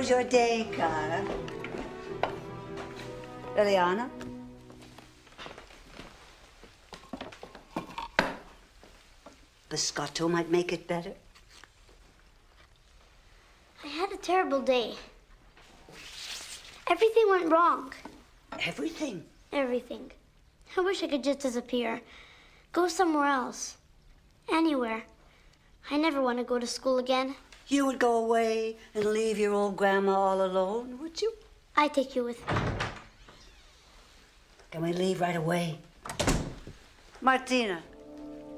was your day, Cara? Reliana? Biscotto might make it better. I had a terrible day. Everything went wrong. Everything? Everything. I wish I could just disappear. Go somewhere else. Anywhere. I never want to go to school again. You would go away and leave your old grandma all alone, would you? I'd take you with me. Can we leave right away? Martina,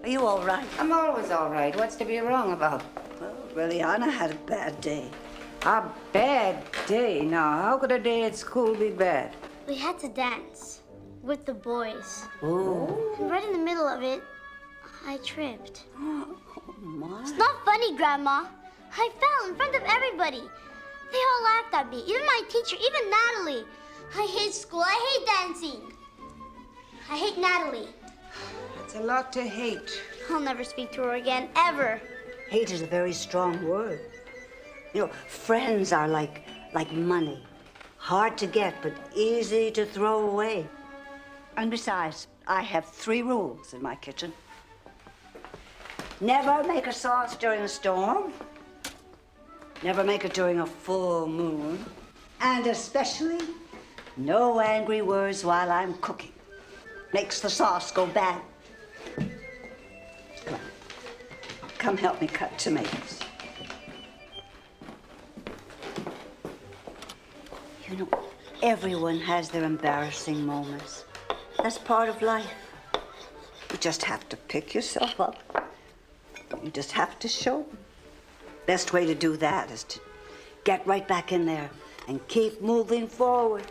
are you all right? I'm always all right. What's to be wrong about? Well, Reliana had a bad day. A bad day? Now, how could a day at school be bad? We had to dance with the boys. Oh. And right in the middle of it, I tripped. Oh, my. It's not funny, Grandma. I fell in front of everybody. They all laughed at me, even my teacher, even Natalie. I hate school. I hate dancing. I hate Natalie. That's a lot to hate. I'll never speak to her again, ever. Hate is a very strong word. You know, friends are like money. Hard to get, but easy to throw away. And besides, I have 3 rules in my kitchen. Never make a sauce during a storm. Never make it during a full moon. And especially, no angry words while I'm cooking. Makes the sauce go bad. Come on. Come help me cut tomatoes. You know, everyone has their embarrassing moments. That's part of life. You just have to pick yourself up. You just have to show them. Best way to do that is to get right back in there and keep moving forward.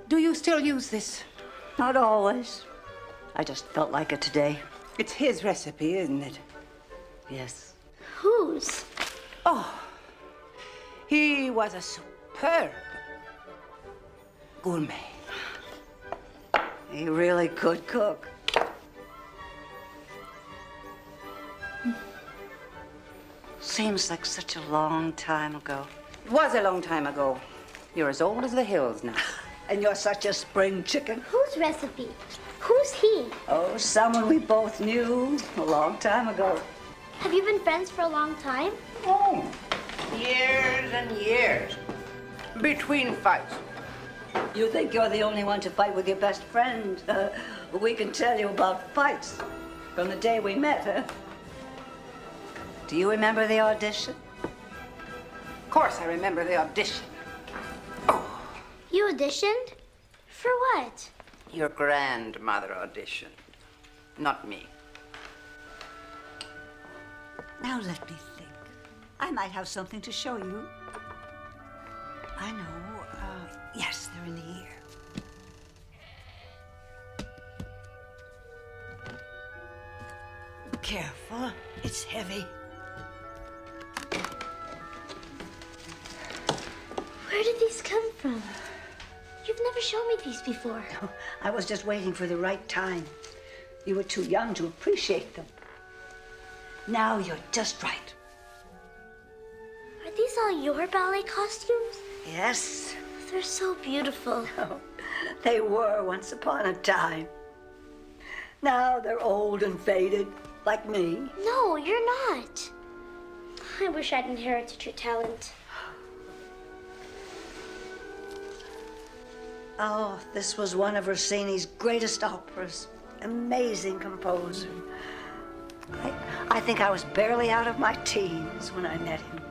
Do you still use this? Not always. I just felt like it today. It's his recipe, isn't it? Yes. Whose? Oh, he was a superb gourmet. He really could cook. Seems like such a long time ago. It was a long time ago. You're as old as the hills now. And you're such a spring chicken. Whose recipe? Who's he? Oh, someone we both knew a long time ago. Have you been friends for a long time? Oh, years and years. Between fights. You think you're the only one to fight with your best friend. We can tell you about fights from the day we met, huh? Do you remember the audition? Of course I remember the audition. You auditioned? For what? Your grandmother auditioned, not me. Now let me think. I might have something to show you. I know. Yes, they're in here. Careful. It's heavy. Where did these come from? You've never shown me these before. No, I was just waiting for the right time. You were too young to appreciate them. Now you're just right. Are these all your ballet costumes? Yes. They're so beautiful. Oh, they were once upon a time. Now they're old and faded, like me. No, you're not. I wish I'd inherited your talent. Oh, this was one of Rossini's greatest operas. Amazing composer. I think I was barely out of my teens when I met him.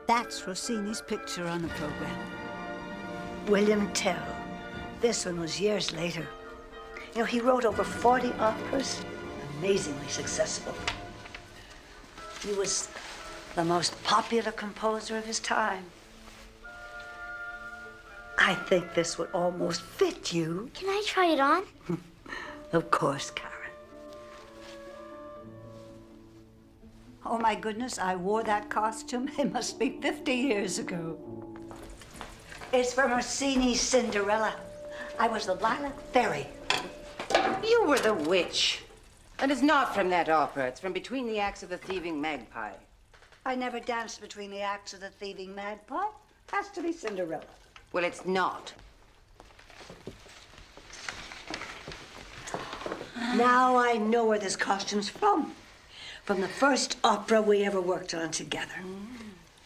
That's Rossini's picture on the program. William Tell. This one was years later. You know, he wrote over 40 operas, amazingly successful. He was the most popular composer of his time. I think this would almost fit you. Can I try it on? Of course, Karen. Oh, my goodness, I wore that costume. It must be 50 years ago. It's from Rossini's Cinderella. I was the lilac fairy. You were the witch. And it's not from that opera. It's from Between the Acts of the Thieving Magpie. I never danced between the acts of the thieving magpie. Has to be Cinderella. Well, it's not. Now I know where this costume's from. From the first opera we ever worked on together.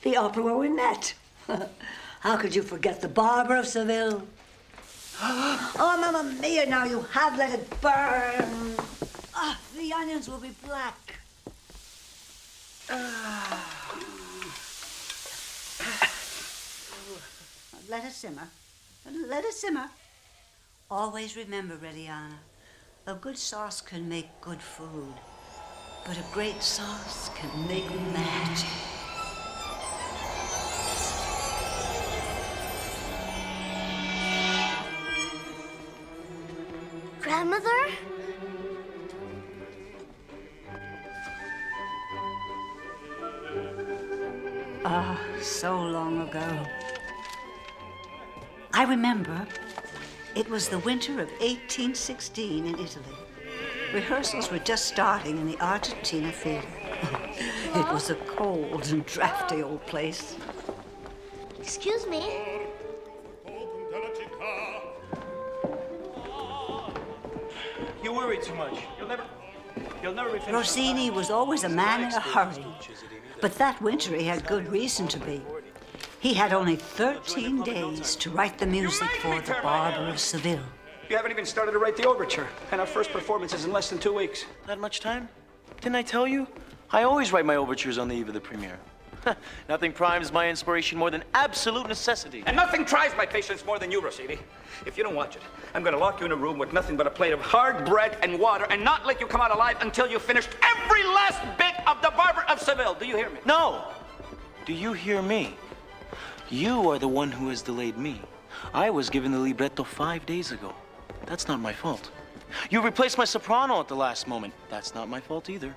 The opera where we met. How could you forget the Barber of Seville? Oh, Mamma Mia, now you have let it burn. Ah, the onions will be black. Let it simmer. Let it simmer. Always remember, Reliana, a good sauce can make good food, but a great sauce can make magic. Grandmother? Ah, so long ago. I remember it was the winter of 1816 in Italy. Rehearsals were just starting in the Argentina Theater. It was a cold and drafty old place. Excuse me. You worry too much. You'll never be finished. Rossini was always a man in a hurry. But that winter he had good reason to be. He had only 13 days to write the music for the Barber of Seville. You haven't even started to write the overture, and our first performance is in less than 2 weeks. That much time? Didn't I tell you? I always write my overtures on the eve of the premiere. Nothing primes my inspiration more than absolute necessity. And nothing tries my patience more than you, Rossini. If you don't watch it, I'm going to lock you in a room with nothing but a plate of hard bread and water and not let you come out alive until you've finished every last bit of the Barber of Seville. Do you hear me? No! Do you hear me? You are the one who has delayed me. I was given the libretto 5 days ago. That's not my fault. You replaced my soprano at the last moment. That's not my fault either.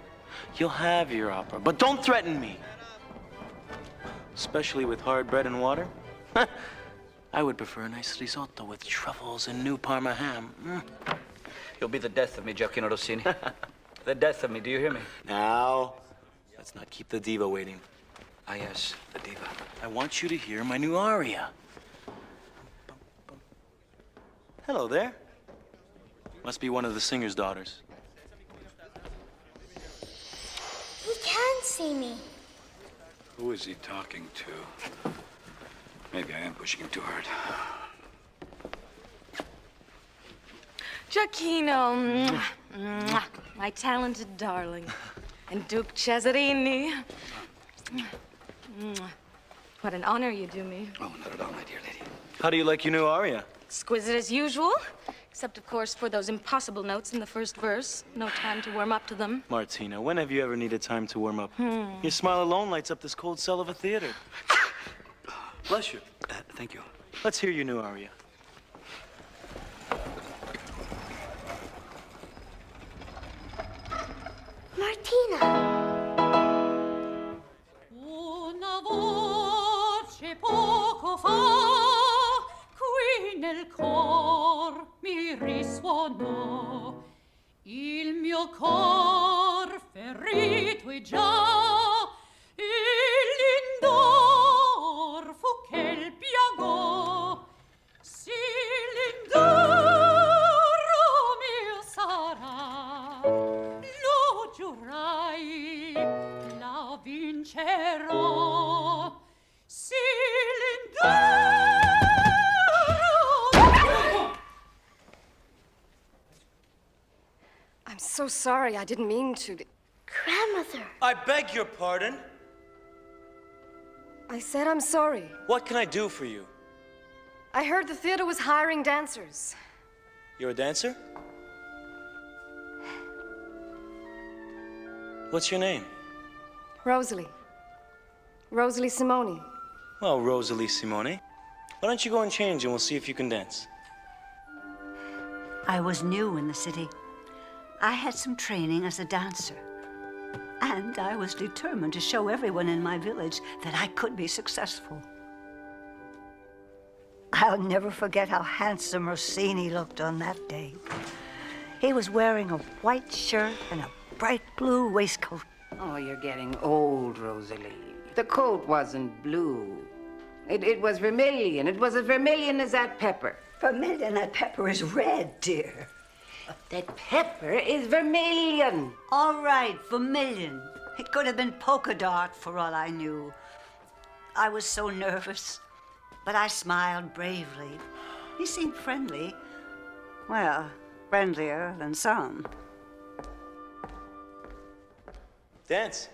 You'll have your opera, but don't threaten me. Especially with hard bread and water. I would prefer a nice risotto with truffles and new Parma ham. You'll be the death of me, Gioacchino Rossini. The death of me, do you hear me? Now, let's not keep the diva waiting. Ah, yes, the diva. I want you to hear my new aria. Hello there. Must be one of the singer's daughters. He can't see me. Who is he talking to? Maybe I am pushing him too hard. Gioacchino, my talented darling, and Duke Cesarini. What an honor you do me. Oh, not at all, my dear lady. How do you like your new aria? Exquisite as usual, except, of course, for those impossible notes in the first verse. No time to warm up to them. Martina, when have you ever needed time to warm up? Your smile alone lights up this cold cell of a theater. Bless you. Thank you. Let's hear your new aria. Martina. Una voce poco fa qui nel cor mi risuonò, il mio cor ferito è già, e l'indor fu che il piagò, sì l'indoro mio sarà, lo giurai, la vincerò, sì l'indoro. I'm so sorry. I didn't mean to. Grandmother. I beg your pardon. I said I'm sorry. What can I do for you? I heard the theater was hiring dancers. You're a dancer? What's your name? Rosalie. Rosalie Simone. Well, Rosalie Simone. Why don't you go and change and we'll see if you can dance. I was new in the city. I had some training as a dancer. And I was determined to show everyone in my village that I could be successful. I'll never forget how handsome Rossini looked on that day. He was wearing a white shirt and a bright blue waistcoat. Oh, you're getting old, Rosalie. The coat wasn't blue. It was vermilion. It was as vermilion as that pepper. Vermilion, that pepper is red, dear. That pepper is vermilion. All right, vermilion. It could have been polka dot for all I knew. I was so nervous, but I smiled bravely. He seemed friendly. Well, friendlier than some. Dance.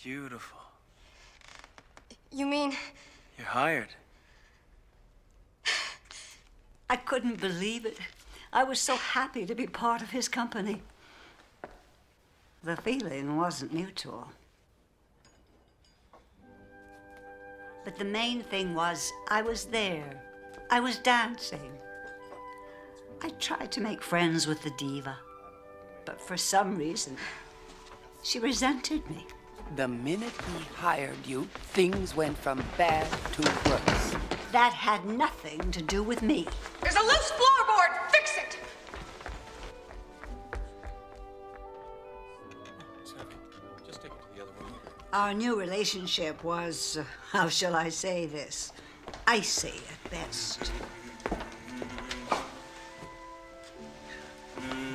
Beautiful. You mean... You're hired. I couldn't believe it. I was so happy to be part of his company. The feeling wasn't mutual. But the main thing was I was there. I was dancing. I tried to make friends with the diva, but for some reason, she resented me. The minute he hired you, things went from bad to worse. That had nothing to do with me. There's a loose floorboard. Fix it. Just take it to the other room. Our new relationship was, how shall I say this, icy at best.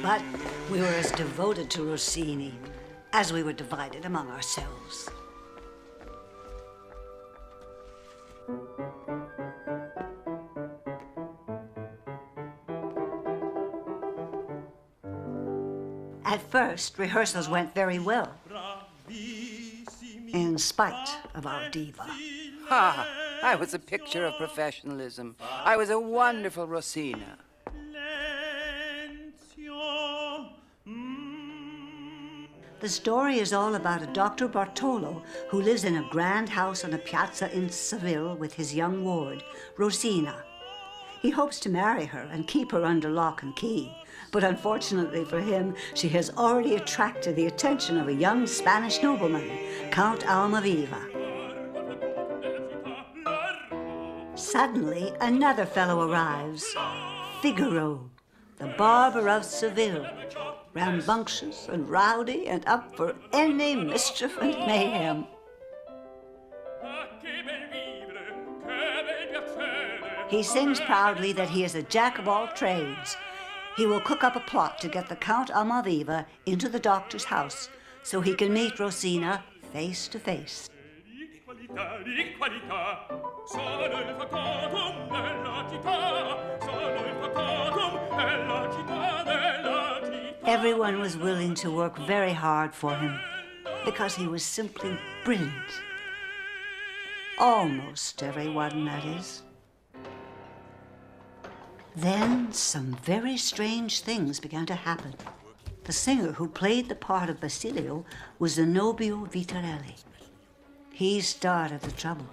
But we were as devoted to Rossini as we were divided among ourselves. At first, rehearsals went very well, in spite of our diva. Ha! I was a picture of professionalism. I was a wonderful Rossina. The story is all about a Dr. Bartolo who lives in a grand house on a piazza in Seville with his young ward, Rosina. He hopes to marry her and keep her under lock and key, but unfortunately for him, she has already attracted the attention of a young Spanish nobleman, Count Almaviva. Suddenly, another fellow arrives, Figaro, the Barber of Seville, rambunctious and rowdy and up for any mischief and mayhem. He sings proudly that he is a jack of all trades. He will cook up a plot to get the Count Almaviva into the doctor's house so he can meet Rosina face to face. Everyone was willing to work very hard for him because he was simply brilliant. Almost everyone, that is. Then some very strange things began to happen. The singer who played the part of Basilio was Zenobio Vitarelli. He started the trouble.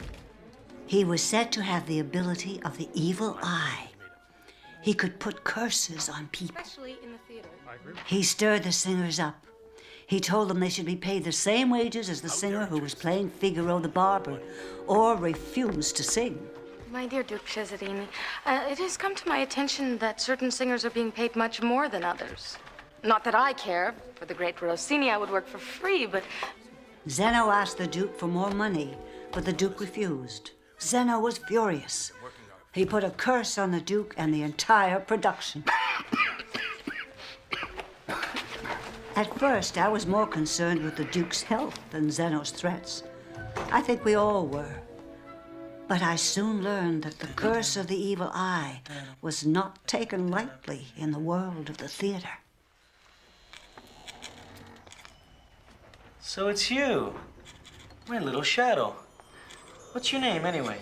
He was said to have the ability of the evil eye. He could put curses on people. Especially in the theater. He stirred the singers up. He told them they should be paid the same wages as the singer who was playing Figaro the barber, or refused to sing. My dear Duke Cesarini, it has come to my attention that certain singers are being paid much more than others. Not that I care. For the great Rossini, I would work for free, but... Zeno asked the Duke for more money, but the Duke refused. Zeno was furious. He put a curse on the Duke and the entire production. At first, I was more concerned with the Duke's health than Zeno's threats. I think we all were. But I soon learned that the curse of the evil eye was not taken lightly in the world of the theater. So it's you, my little shadow. What's your name, anyway?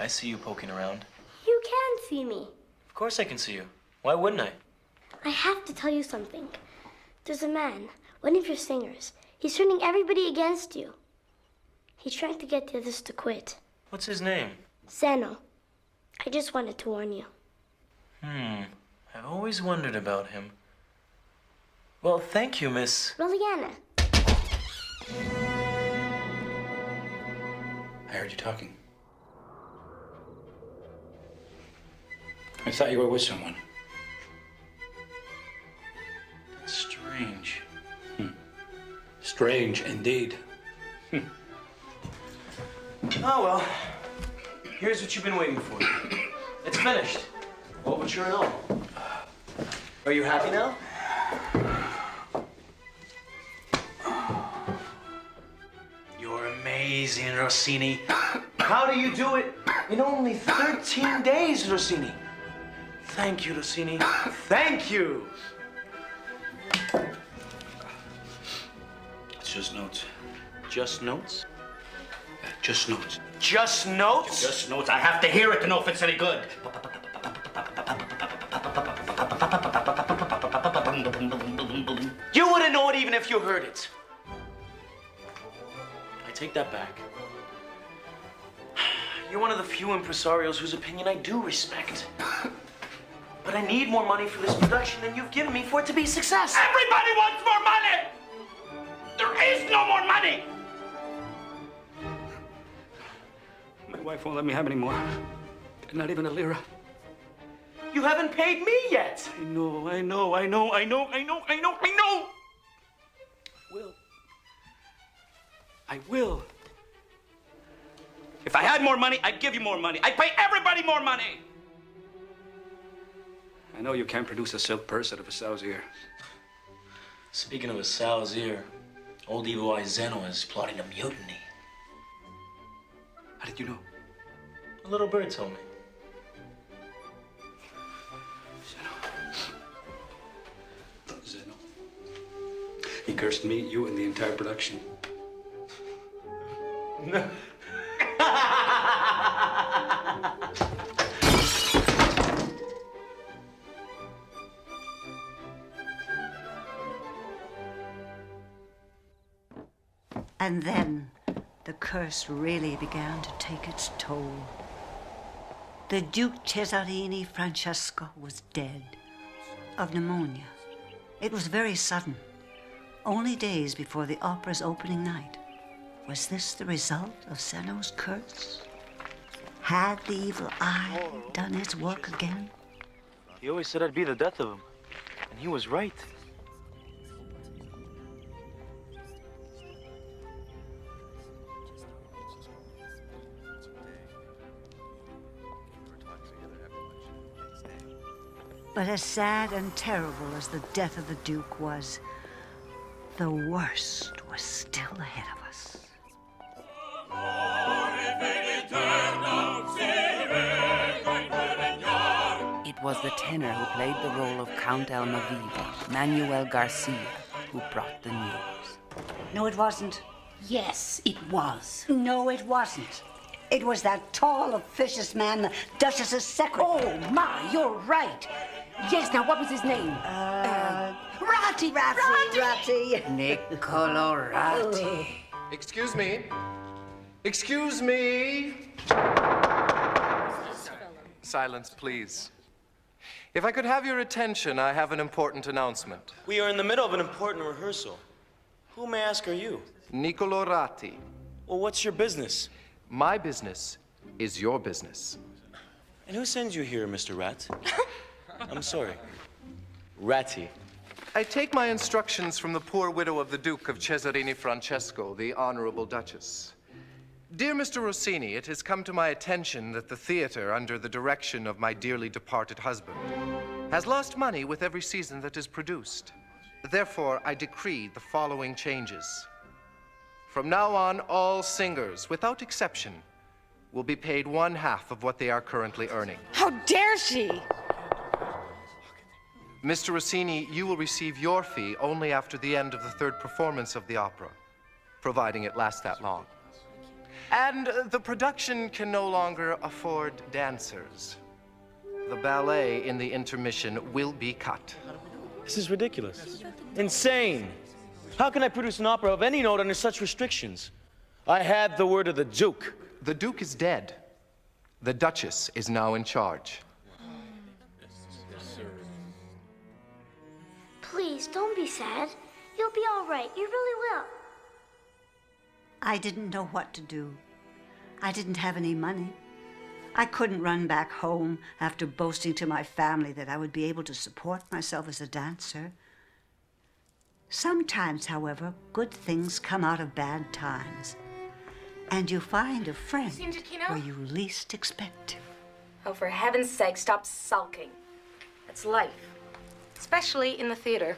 I see you poking around. You can see me. Of course I can see you. Why wouldn't I? I have to tell you something. There's a man, one of your singers. He's turning everybody against you. He's trying to get the others to quit. What's his name? Zeno. I just wanted to warn you. I've always wondered about him. Well, thank you, Miss... Reliana. I heard you talking. I thought you were with someone. That's strange. Strange indeed. Oh, well. Here's what you've been waiting for. It's finished. Overture and all. Are you happy now? You're amazing, Rossini. How do you do it in only 13 days, Rossini? Thank you, Rossini. Thank you. It's just notes. Just notes? Just notes. Just notes? Just notes. I have to hear it to know if it's any good. You wouldn't know it even if you heard it. I take that back. You're one of the few impresarios whose opinion I do respect. But I need more money for this production than you've given me for it to be a success. Everybody wants more money! There is no more money! My wife won't let me have any more. Not even a lira. You haven't paid me yet. I know. I will. If I had more money, I'd give you more money. I'd pay everybody more money. I know you can't produce a silk purse out of a sow's ear. Speaking of a sow's ear, old evil eye Zeno is plotting a mutiny. How did you know? A little bird told me. Zeno. He cursed me, you, and the entire production. And then the curse really began to take its toll. The Duke Cesarini Francesco was dead of pneumonia. It was very sudden, only days before the opera's opening night. Was this the result of Zeno's curse? Had the evil eye done its work again? He always said I'd be the death of him, and he was right. But as sad and terrible as the death of the Duke was, the worst was still ahead of us. It was the tenor who played the role of Count Almaviva, Manuel Garcia, who brought the news. No, it wasn't. Yes, it was. No, it wasn't. It was that tall, officious man, the Duchess's secretary. Oh, my, you're right. Yes, now what was his name? Ratti. Niccolo Ratti. Excuse me. Excuse me. Silence, please. If I could have your attention, I have an important announcement. We are in the middle of an important rehearsal. Who, may I ask, are you? Niccolo Ratti. Well, what's your business? My business is your business. And who sends you here, Mr. Rat? I'm sorry. Ratty. I take my instructions from the poor widow of the Duke of Cesarini Francesco, the Honorable Duchess. Dear Mr. Rossini, it has come to my attention that the theater, under the direction of my dearly departed husband, has lost money with every season that is produced. Therefore, I decree the following changes. From now on, all singers, without exception, will be paid 1/2 of what they are currently earning. How dare she? Mr. Rossini, you will receive your fee only after the end of the 3rd performance of the opera, providing it lasts that long. And the production can no longer afford dancers. The ballet in the intermission will be cut. This is ridiculous. Insane. How can I produce an opera of any note under such restrictions? I had the word of the Duke. The Duke is dead. The Duchess is now in charge. Please, don't be sad. You'll be all right. You really will. I didn't know what to do. I didn't have any money. I couldn't run back home after boasting to my family that I would be able to support myself as a dancer. Sometimes, however, good things come out of bad times. And you find a friend Seen Giacchino? where you least expect to. Oh, for heaven's sake, stop sulking. It's life. Especially in the theater.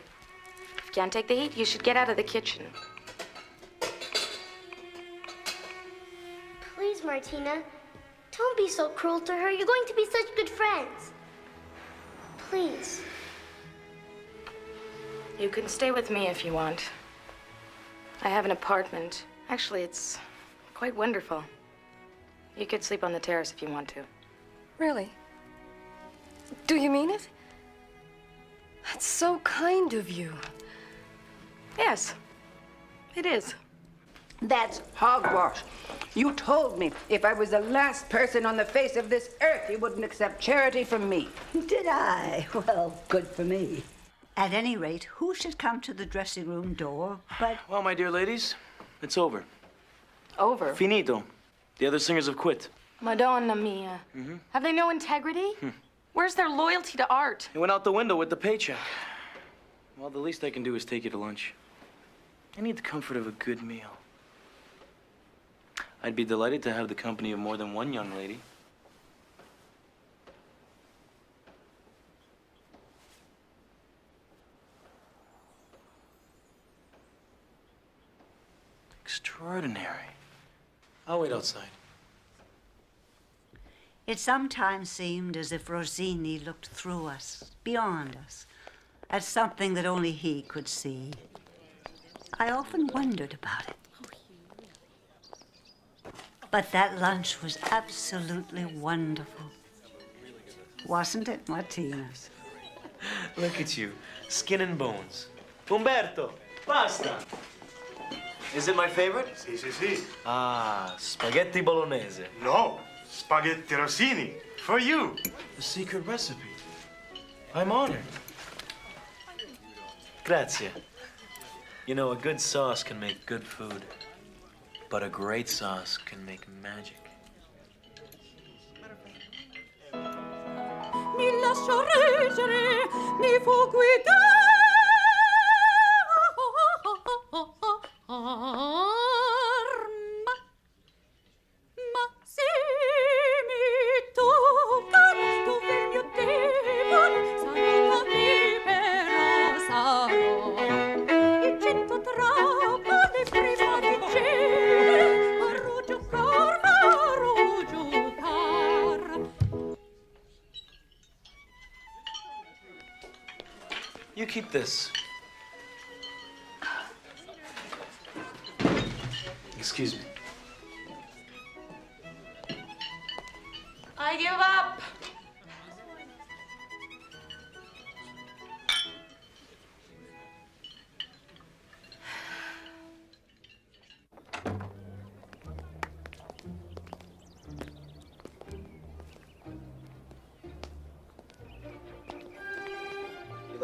If you can't take the heat, you should get out of the kitchen. Please, Martina. Don't be so cruel to her. You're going to be such good friends. Please. You can stay with me if you want. I have an apartment. Actually, it's quite wonderful. You could sleep on the terrace if you want to. Really? Do you mean it? That's so kind of you. Yes, it is. That's hogwash. You told me if I was the last person on the face of this earth, you wouldn't accept charity from me. Did I? Well, good for me. At any rate, who should come to the dressing room door but... Well, my dear ladies, it's over. Over? Finito. The other singers have quit. Madonna mia. Have they no integrity? Where's their loyalty to art? It went out the window with the paycheck. Well, the least I can do is take you to lunch. I need the comfort of a good meal. I'd be delighted to have the company of more than one young lady. Extraordinary. I'll wait outside. It sometimes seemed as if Rossini looked through us, beyond us, at something that only he could see. I often wondered about it. But that lunch was absolutely wonderful. Wasn't it, Martina? Look at you, skin and bones. Umberto, pasta. Is it my favorite? Sì, sì, sì. Ah, spaghetti bolognese. No, spaghetti Rossini, for you. The secret recipe. I'm honored. Grazie. You know, a good sauce can make good food, but a great sauce can make magic. Mi lascio reggere, mi fu ma se mi tocca dove il mio tempo sarò libera sarò e 100 trappole prima di cena farò giocare. You keep this. Excuse me. I give up.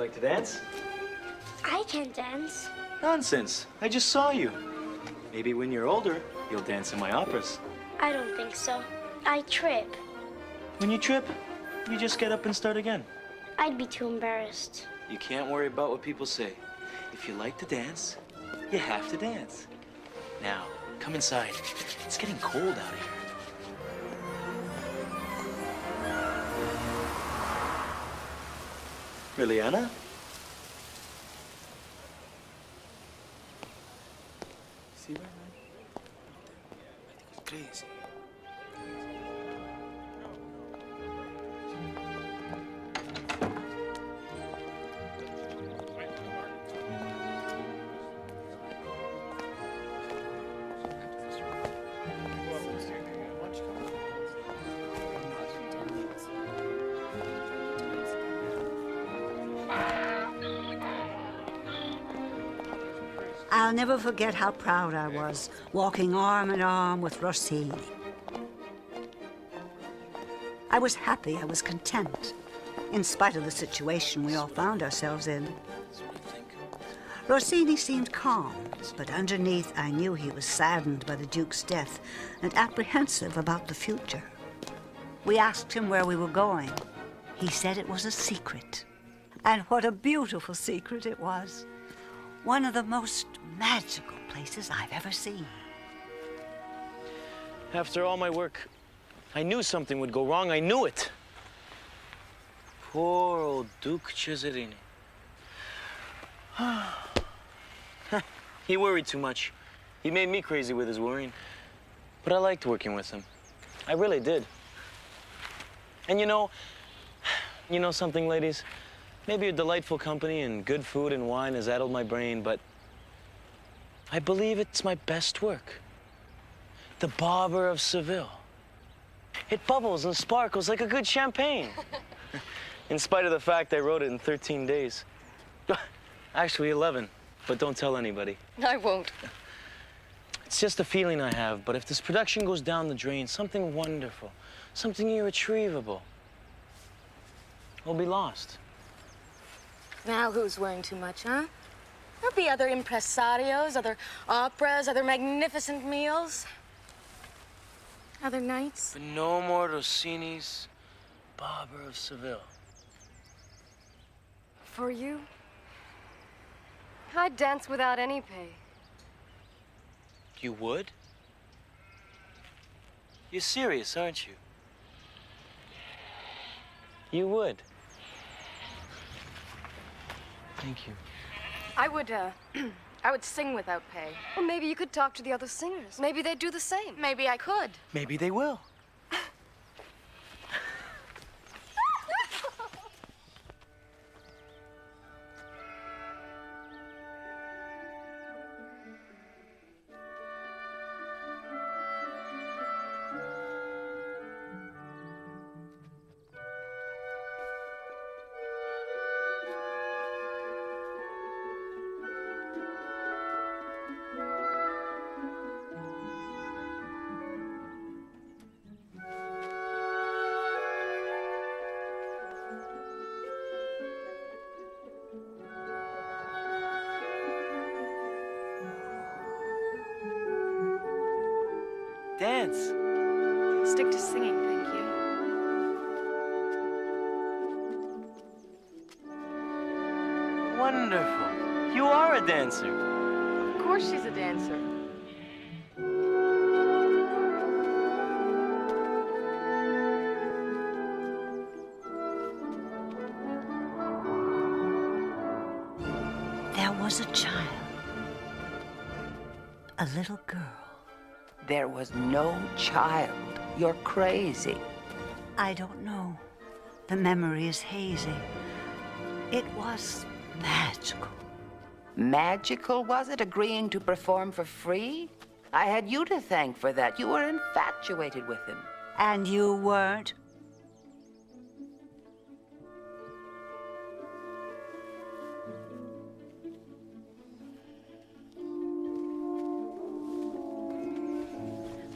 like to dance? I can dance. Nonsense. I just saw you. Maybe when you're older, you'll dance in my operas. I don't think so. I trip. When you trip, you just get up and start again. I'd be too embarrassed. You can't worry about what people say. If you like to dance, you have to dance. Now, come inside. It's getting cold out here. Reliana? See right now? I think it's crazy. I'll never forget how proud I was, walking arm in arm with Rossini. I was happy, I was content, in spite of the situation we all found ourselves in. Rossini seemed calm, but underneath I knew he was saddened by the Duke's death and apprehensive about the future. We asked him where we were going. He said it was a secret. And what a beautiful secret it was. One of the most magical places I've ever seen. After all my work, I knew something would go wrong. I knew it. Poor old Duke Cesarini. He worried too much. He made me crazy with his worrying. But I liked working with him. I really did. And you know something, ladies? Maybe your delightful company and good food and wine has addled my brain, but I believe it's my best work. The Barber of Seville. It bubbles and sparkles like a good champagne. In spite of the fact I wrote it in 13 days. Actually, 11, but don't tell anybody. I won't. It's just a feeling I have, but if this production goes down the drain, something wonderful, something irretrievable will be lost. Now who's worrying too much, huh? There'll be other impresarios, other operas, other magnificent meals. Other nights. But no more Rossini's Barber of Seville. For you, I'd dance without any pay. You would? You're serious, aren't you? You would. Thank you. I would sing without pay. Well, maybe you could talk to the other singers. Maybe they'd do the same. Maybe I could. Maybe they will. Dance. Stick to singing, thank you. Wonderful. You are a dancer. Of course she's a dancer. There was a child, a little girl. There was no child. You're crazy. I don't know. The memory is hazy. It was magical. Magical, was it, agreeing to perform for free? I had you to thank for that. You were infatuated with him. And you weren't?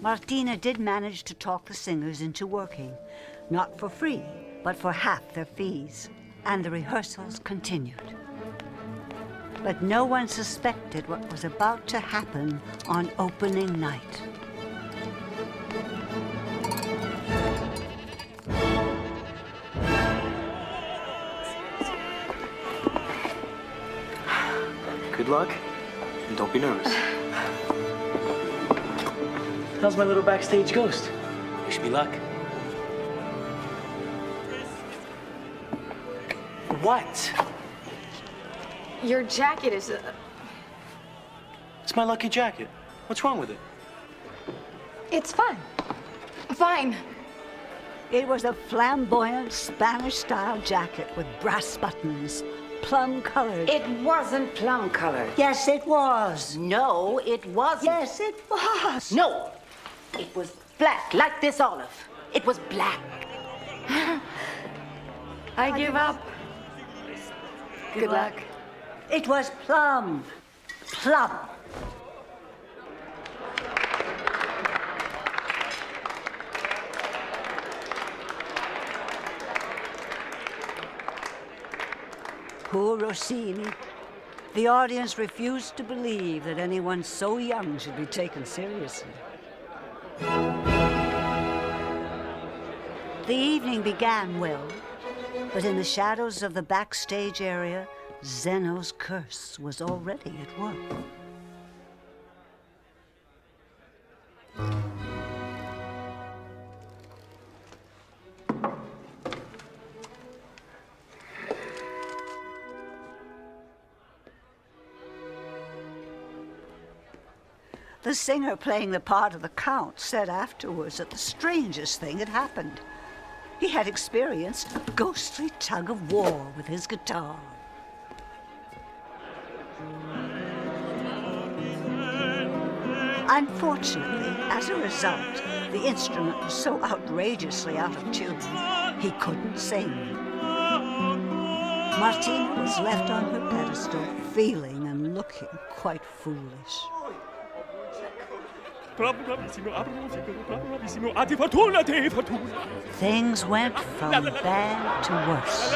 Martina did manage to talk the singers into working, not for free, but for half their fees. and the rehearsals continued. But no one suspected what was about to happen on opening night. Good luck, and don't be nervous. How's my little backstage ghost? Wish me luck. What? Your jacket is... It's my lucky jacket. What's wrong with it? It's fine. Fine. It was a flamboyant Spanish-style jacket with brass buttons, plum-colored. It wasn't plum-colored. Yes, it was. No, it wasn't. Yes, it was. No, it was black, like this olive. It was black. I give up. Good luck. It was plum. Plum. Poor Rossini. The audience refused to believe that anyone so young should be taken seriously. The evening began well, but in the shadows of the backstage area, Zeno's curse was already at work. The singer playing the part of the Count said afterwards that the strangest thing had happened. He had experienced a ghostly tug of war with his guitar. Unfortunately, as a result, the instrument was so outrageously out of tune, he couldn't sing. Martina was left on her pedestal, feeling and looking quite foolish. Things went from bad to worse.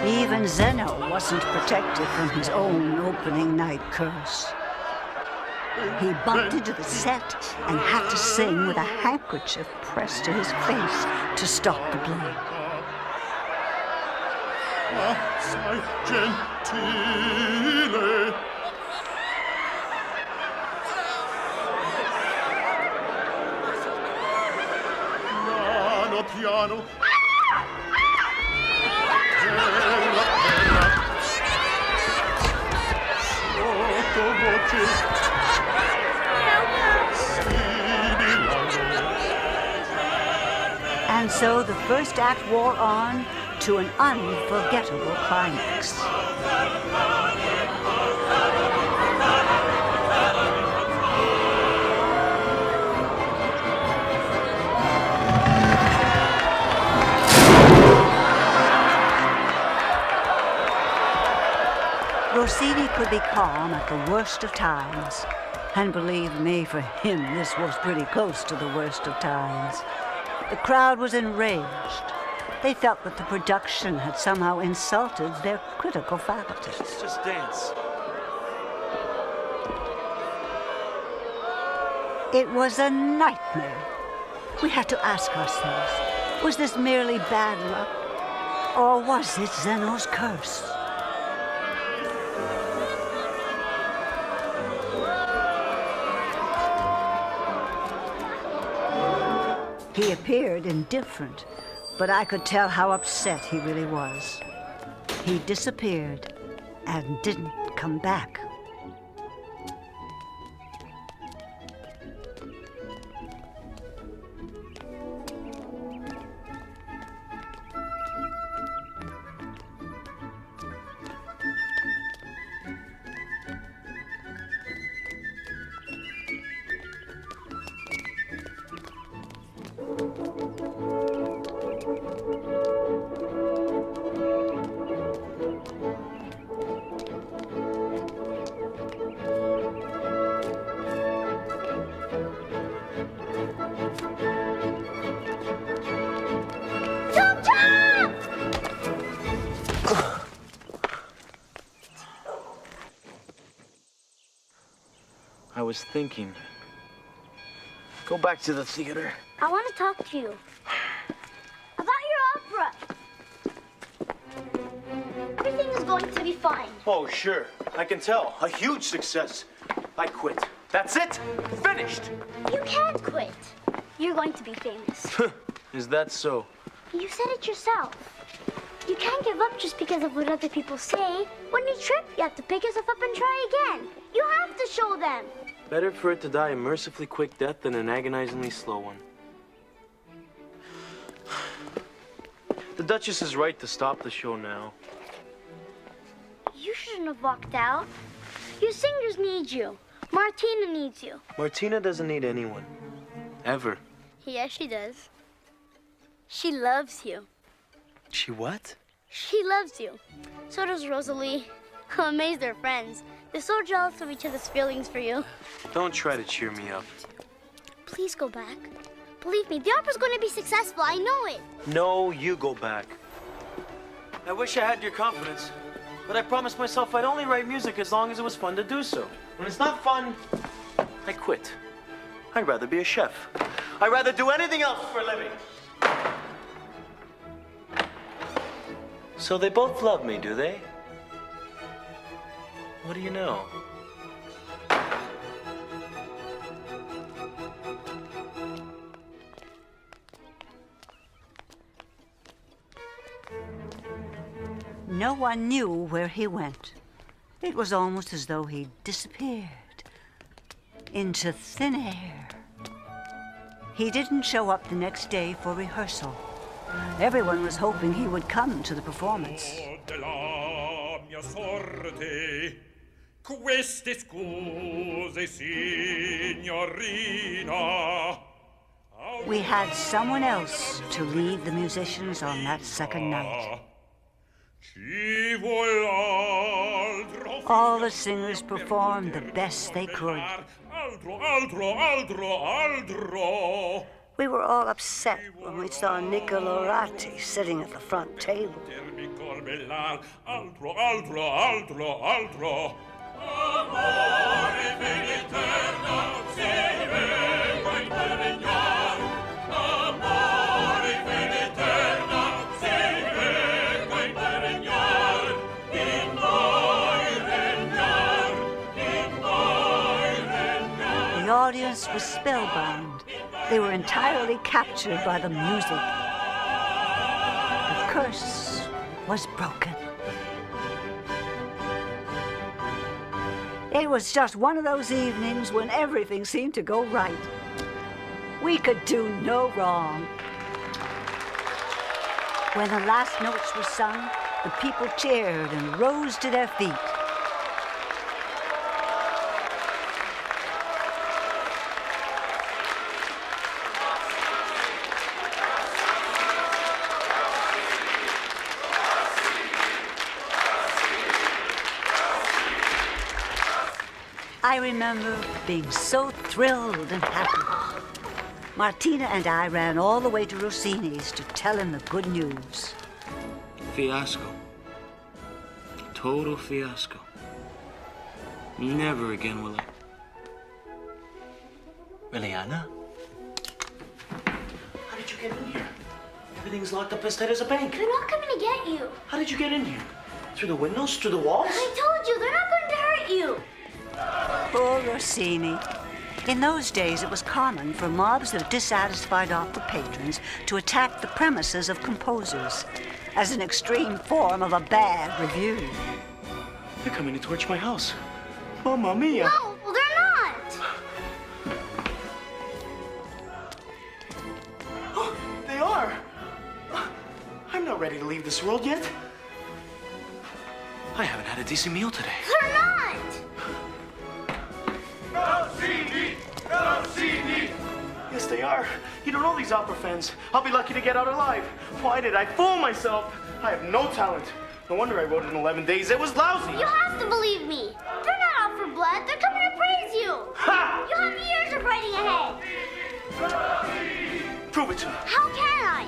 Even Zeno wasn't protected from his own opening night curse. He bumped into the set and had to sing with a handkerchief pressed to his face to stop the blood. Assai gentile. Piano, piano. And so the first act wore on to an unforgettable climax. Rossini could be calm at the worst of times. And believe me, for him, this was pretty close to the worst of times. The crowd was enraged. They felt that the production had somehow insulted their critical faculties. Just dance. It was a nightmare. We had to ask ourselves, was this merely bad luck? Or was it Zeno's curse? He appeared indifferent, but I could tell how upset he really was. He disappeared and didn't come back. Chop chop! I was thinking. Go back to the theater. I want to talk to you. About your opera. Everything is going to be fine. Oh, sure. I can tell. A huge success. I quit. That's it. Finished. You can't quit. You're going to be famous. Is that so? You said it yourself. You can't give up just because of what other people say. When you trip, you have to pick yourself up and try again. You have to show them. Better for it to die a mercifully quick death than an agonizingly slow one. The Duchess is right to stop the show now. You shouldn't have walked out. Your singers need you. Martina needs you. Martina doesn't need anyone. Ever. Yes, she does. She loves you. She what? She loves you. So does Rosalie. I'm amazed they're friends. They're so jealous of each other's feelings for you. Don't try to cheer me up. Please go back. Believe me, the opera's going to be successful. I know it. No, you go back. I wish I had your confidence, but I promised myself I'd only write music as long as it was fun to do so. When it's not fun, I quit. I'd rather be a chef. I'd rather do anything else for a living. So they both love me, do they? What do you know? No one knew where he went. It was almost as though he disappeared into thin air. He didn't show up the next day for rehearsal. Everyone was hoping he would come to the performance. Queste scuse, signorina. We had someone else to lead the musicians on that second night. All the singers performed the best they could. We were all upset when we saw Nicolorati sitting at the front table. The audience was spellbound. They were entirely captured by the music. The curse was broken. It was just one of those evenings when everything seemed to go right. We could do no wrong. When the last notes were sung, the people cheered and rose to their feet. I remember being so thrilled and happy. Martina and I ran all the way to Rossini's to tell him the good news. Fiasco. Total fiasco. Never again will I. Reliana? How did you get in here? Everything's locked up as tight as a bank. They're not coming to get you. How did you get in here? Through the windows? Through the walls? I told you, they're not going to hurt you. Poor Rossini. In those days, it was common for mobs of dissatisfied opera patrons to attack the premises of composers as an extreme form of a bad review. They're coming to torch my house. Mamma mia. No, well, they're not. Oh, they are. I'm not ready to leave this world yet. I haven't had a decent meal today. They're not. Rossini! Rossini! Yes, they are. You don't know these opera fans. I'll be lucky to get out alive. Why did I fool myself? I have no talent. No wonder I wrote it in 11 days. It was lousy. You have to believe me. They're not out for blood. They're coming to praise you. Ha! You have years of writing ahead. Prove it to me. How can I?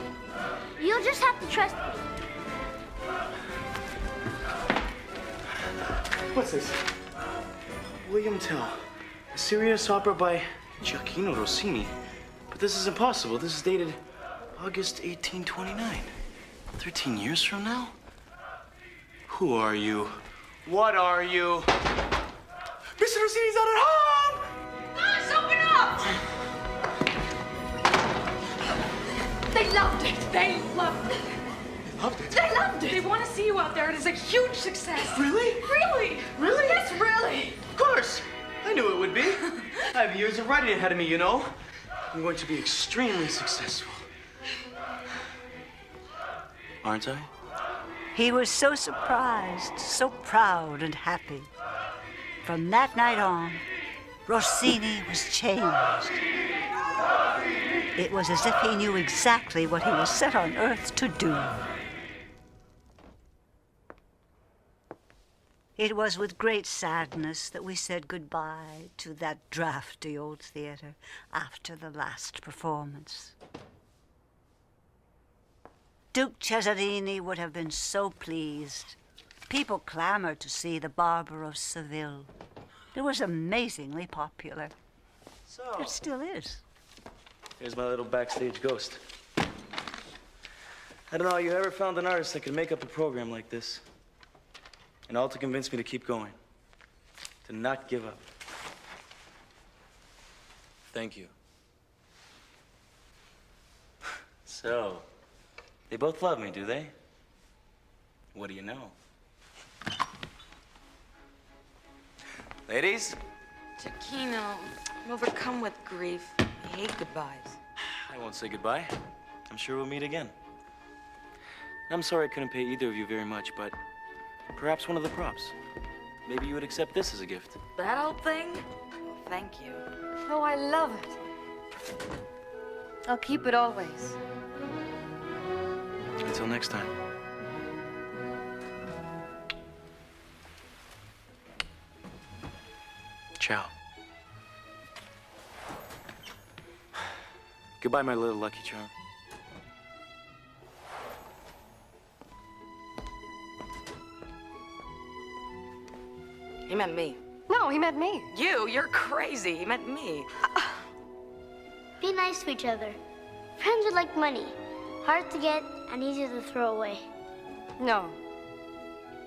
You'll just have to trust me. What's this? William Tell. A serious opera by Signor Rossini. But this is impossible. This is dated August 1829. 13 years from now? Who are you? What are you? Mr. Rossini's not at home! Guys, open up! They loved it. They loved it. Loved it. They loved it. They want to see you out there. It is a huge success. Really? Really? Really? Yes, really. Of course. I knew it would be. I have years of writing ahead of me, you know. I'm going to be extremely successful. Aren't I? He was so surprised, so proud and happy. From that night on, Rossini was changed. It was as if he knew exactly what he was set on earth to do. It was with great sadness that we said goodbye to that drafty old theater after the last performance. Duke Cesarini would have been so pleased. People clamored to see the Barber of Seville. It was amazingly popular. So, It still is. here's my little backstage ghost. I don't know how you ever found an artist that could make up a program like this. And all to convince me to keep going. To not give up. Thank you. So, they both love me, do they? What do you know? Ladies? Chiquino, I'm overcome with grief. I hate goodbyes. I won't say goodbye. I'm sure we'll meet again. I'm sorry I couldn't pay either of you very much, but perhaps one of the props. Maybe you would accept this as a gift. That old thing? Oh, thank you. Oh, I love it. I'll keep it always. Until next time. Ciao. Goodbye, my little Lucky Charm. He meant me. No, he meant me. You're crazy. He meant me. Be nice to each other. Friends are like money. Hard to get and easy to throw away. No.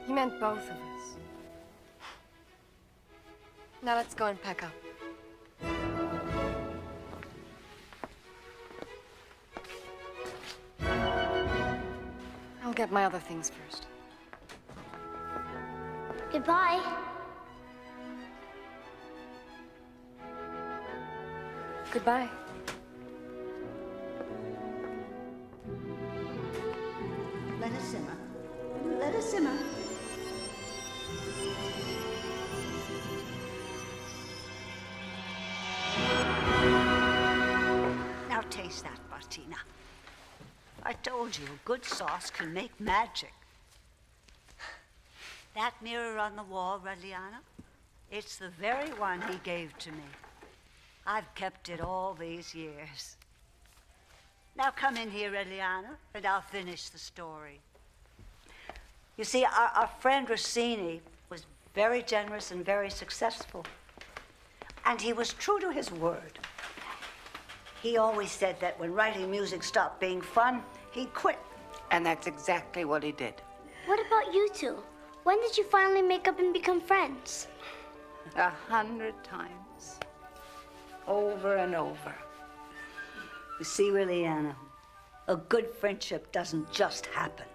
He meant both of us. Now let's go and pack up. I'll get my other things first. Goodbye. Goodbye. Let us simmer. Let us simmer. Now taste that, Martina. I told you, a good sauce can make magic. That mirror on the wall, Reliana, it's the very one he gave to me. I've kept it all these years. Now come in here, Reliana, and I'll finish the story. You see, our friend Rossini was very generous and very successful. And he was true to his word. He always said that when writing music stopped being fun, he'd quit. And that's exactly what he did. What about you two? When did you finally make up and become friends? 100 times. Over and over. You see, Reliana, a good friendship doesn't just happen.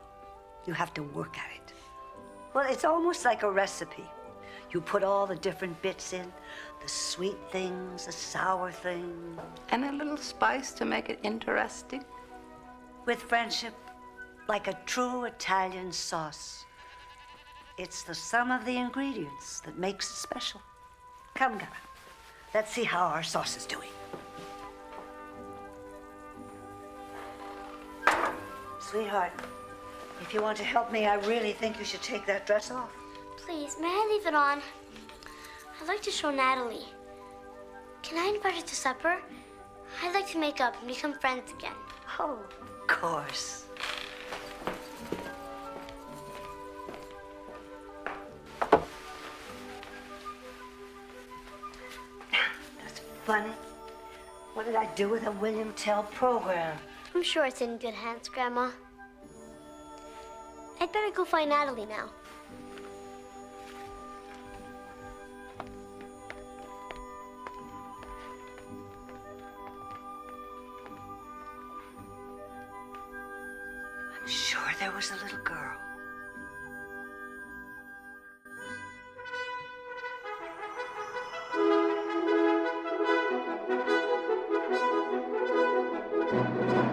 You have to work at it. Well, it's almost like a recipe. You put all the different bits in, the sweet things, the sour things. And a little spice to make it interesting. With friendship, like a true Italian sauce, it's the sum of the ingredients that makes it special. Come, Gara. Let's see how our sauce is doing. Sweetheart, if you want to help me, I really think you should take that dress off. Please, may I leave it on? I'd like to show Natalie. Can I invite her to supper? I'd like to make up and become friends again. Oh, of course. That's funny. What did I do with a William Tell program? I'm sure it's in good hands, Grandma. I'd better go find Natalie now. I'm sure there was a little girl. Grandma?